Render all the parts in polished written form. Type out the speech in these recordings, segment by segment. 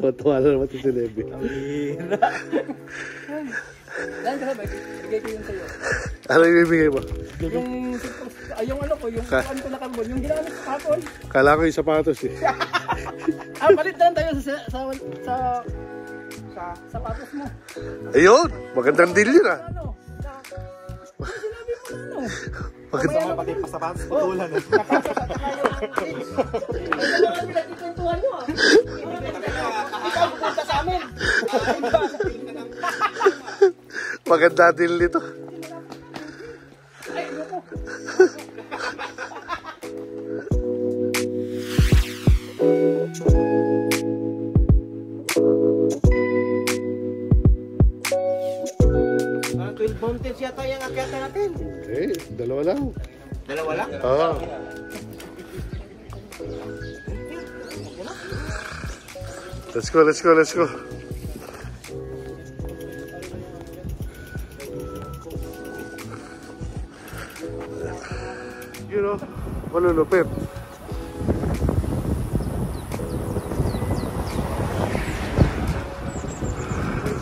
Tuwa-tuwa na naman si Levi. Yan ka ba? Bigay ko yun sa'yo. Ano yung ibigay mo? Yung ano ko, yung ano ko na karbon, yung ginamit sa kapon. Kala ko yung sapatos eh. Palit na lang tayo sa sapatos mo. Ayun! Magandang deal yun ah. Ano? Sinabi mo na ano? Maganda pati pa sapatos, putulan eh. Ito lang ang pinagkikwentuhan mo ah. Ikaw pupunta sa amin. Maganda deal nito. Ay, ayoko. Parang 12 mountains yata yung akyatan natin. Eh, dalawa lang. Dalawa lang? Oo. Let's go, let's go, let's go. You know, malulupit.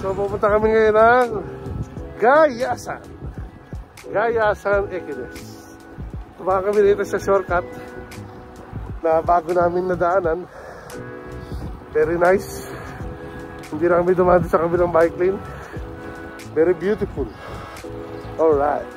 So, pupunta kami ngayon ng Gayasan. Gayasan Equines. Tumakan kami dito sa shortcut na bago namin nadaanan. Very nice. Hindi na kami dumaan sa kabilang bike lane. Very beautiful. Alright.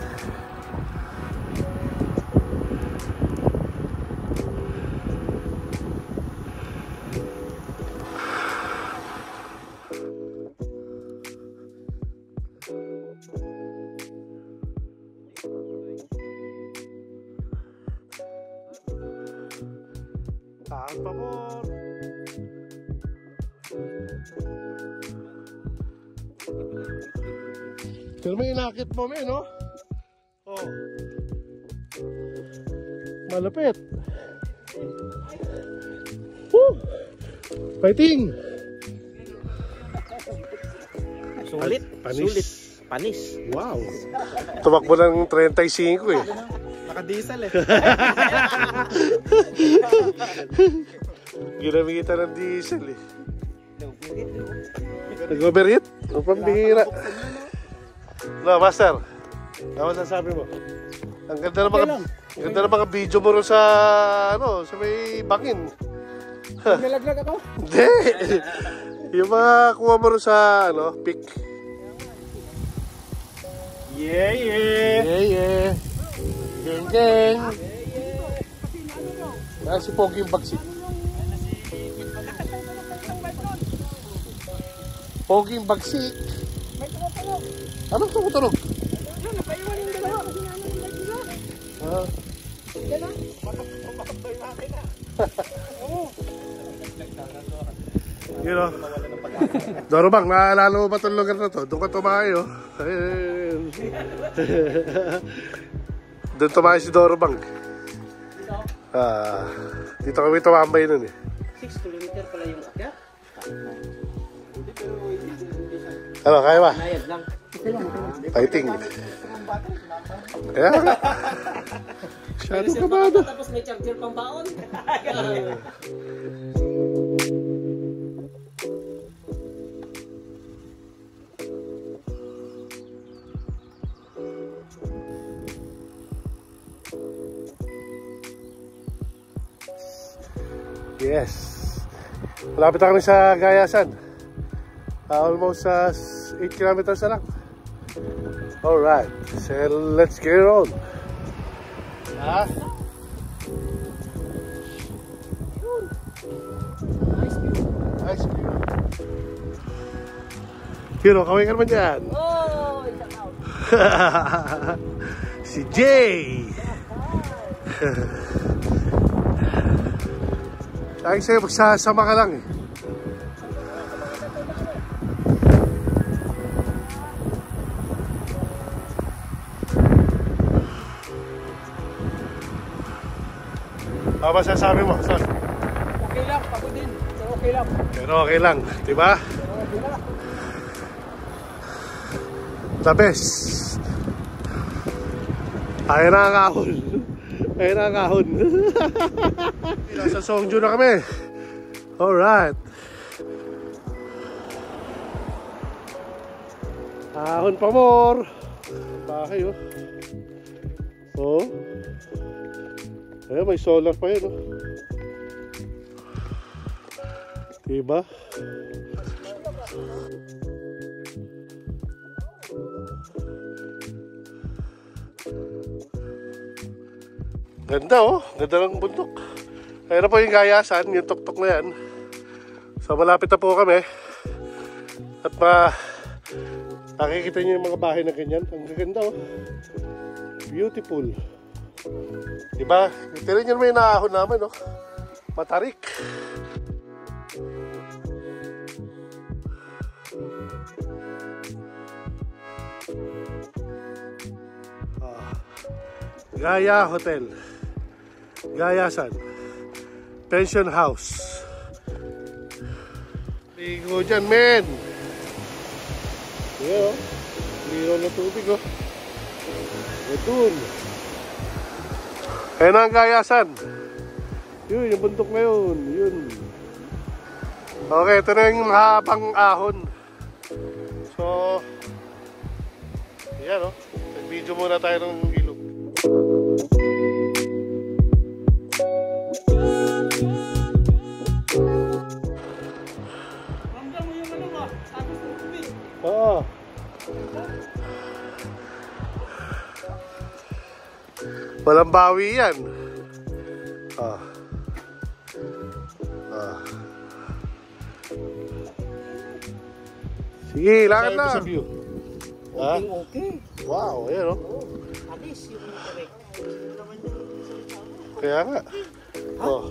Taas pa po. Pero may inakit mo may, no? Oh. Malapit. Woo! Fighting! Sulit. Panis. Sulit. Panis. Wow. Tumakbo ng 35 eh. Naka-diesel eh. Ginamitan ng diesel eh. Nag-overheat? Ang pambihira. No, Master. Ano masasabi mo? Ang ganda ng mga video mo rin sa, ano, sa may bangin. Nalaglag ako? Hindi. Yung mga kuha mo rin sa, ano, pick. Yeah, yeah. Yeah, yeah. Geng, geng. Si Pogi yung bagsik. Pogi yung bagsik. May tumutunog. Anong tumutunog? Yan, napaiwan yung dalawa kasi nga ano yung bike nila. Ah. Yan na. You know, Dorobang, naalala mo ba itong lugar na to? Doon ka tumayo. Doon tumayo si Dorobang. Dito kami tumambay nun eh. 6 kilometer pala yung akyat. Ano, kaya ba? Nayad lang. Fighting. Kaya nga. Masyadong kabado. Tapos may charger pang baon. Yes. Malapit na kami sa Gayasan. Almost 8 kilometers na lang. Alright. So let's get on. Nice view. Hero, kawin ka naman dyan. Oh, shout out. Si Jay. Lagi sa'yo, magsasama ka lang eh. Ano ba sasabi mo, son? Okay lang, pagod din. Pero okay lang. Pero okay lang, diba? Okay lang. The best. Ayan na ang ahon. Ayan na ang ahon. Nasa Songju na kami. Alright. Ahon pa more. Bahay oh. Oh. Ayun, may solar pa yun oh. Diba? Ganda oh. Ganda ng bundok. Ayun na po yung Gayasan, yung tuktok na yan. So malapit na po kami. At nakikita niyo yung mga bahay na ganyan. Ang gaganda oh. Beautiful. Diba? Tignan niyo naman yung naahon namin oh. Matarik. Gaya Hotel, Gayasan, Pension House. Ligo dyan, men. Ayan o, liro na tubig o. Ito. Ayan ang Gayasan. Yun, yung bundok na yun. Yun. Okay, ito na yung mahabang ahon. So, ayan o. Nag-video muna tayo ng ilog. Oo. Walang bawi yan. Sige, lakad na. Okay. Wow, ayan o. Alis yung direct. Kaya nga. Oh.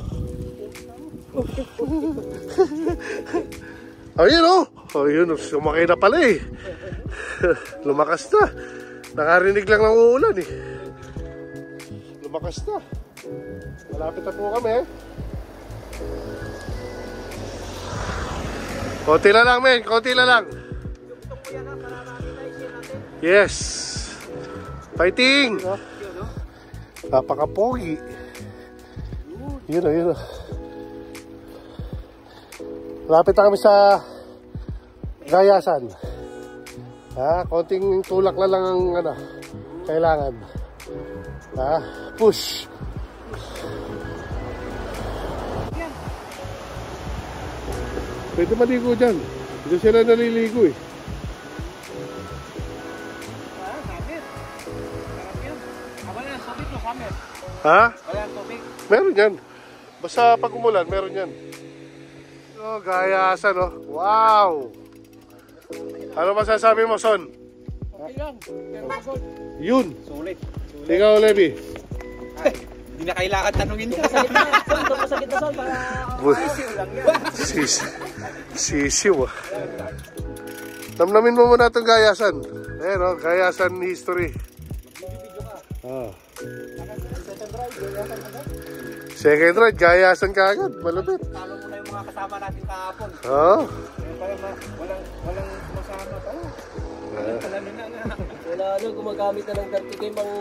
Ayun o. Oh, yun, sumakay na pala eh. Lumakas na. Nakarinig lang ng uulan eh. Lumakas na. Malapit na po kami eh. Konti na lang men, konti na lang. Yes. Fighting. Napaka-pogi. Yun o, yun o. Malapit na kami sa Gayasan. Konting tulak na lang ang kailangan. Push. Pwede maligo dyan. Hindi sila naliligo eh. Ha? Meron yan. Basta pag umulan, meron yan. Oh, Gayasan oh. Wow! Ano masasabi mo, Son? Okay lang. Yun. Sulit. Ikaw, Levi. Hindi na kailangan tanungin niya. Masakit na son para sisiw lang yan. Sisiw ah. Namnamin mo muna itong Gayasan. Ayan o, Gayasan history. Second ride, Gayasan ka agad. Malupit. Talo mo na yung mga kasama natin kahapon. Oo. Walang masama pa. Wala na, gumagamit na ng 30k pang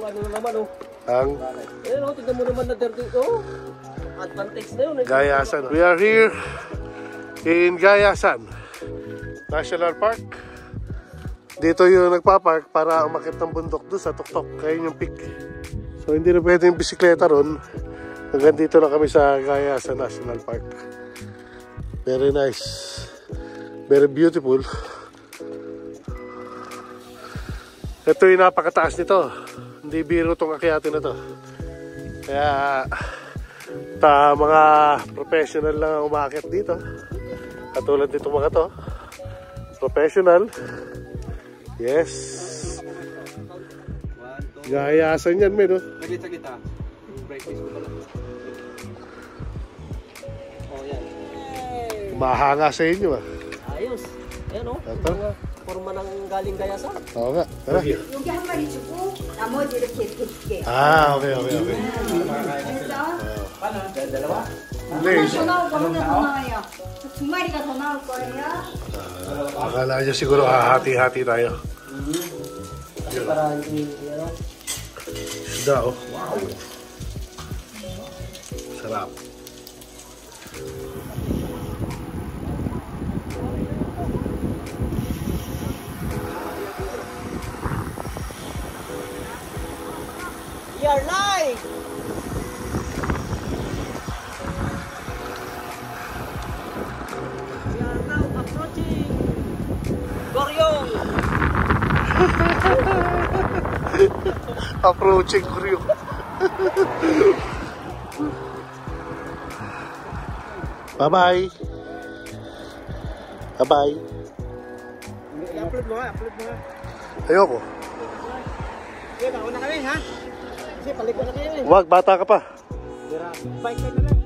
ano na naman oh. Ayun oh, tignan mo naman na 30 oh. Advantage na yun. Gayasan. We are here in Gayasan National Park. Dito yung nagpapark para umakit ng bundok doon sa tuktok. Kaya yung peak. So hindi na pwede yung bisikleta ron. Hanggang dito na kami sa Gayasan National Park. Very nice. Very beautiful. Ito yung napakataas nito. Hindi biro itong akyatin na to. Kaya mga professional lang ang umakyat dito. Katulad dito mga to. Professional. Yes. Gayasan yan, men. Saglit. Practice ko pala. Oh, yan. Mahanga sa inyo ah. Ayos. Ayan oh. Ito. Forma ng galing Gayasan. Oo nga. Tara. 여기 한 마리 주고 나머지 이렇게 드릴게. Okay. 됐어? Dalawa? Please. 더 나올 거 하나 더 나와요. 두 마리가 더 나올 거예요. Akala nyo siguro hati-hati tayo. Para hindi ano. Isda oh. Wow. Sarap. are live! We are now approaching Goryong! Approaching Goryong. Bye-bye. Bye-bye. I-upload mo nga, upload mo nga. Ayoko. Okay, mauna kami ha? Kasi paliko na kayo eh. Wag, bata ka pa. Bike ka na lang.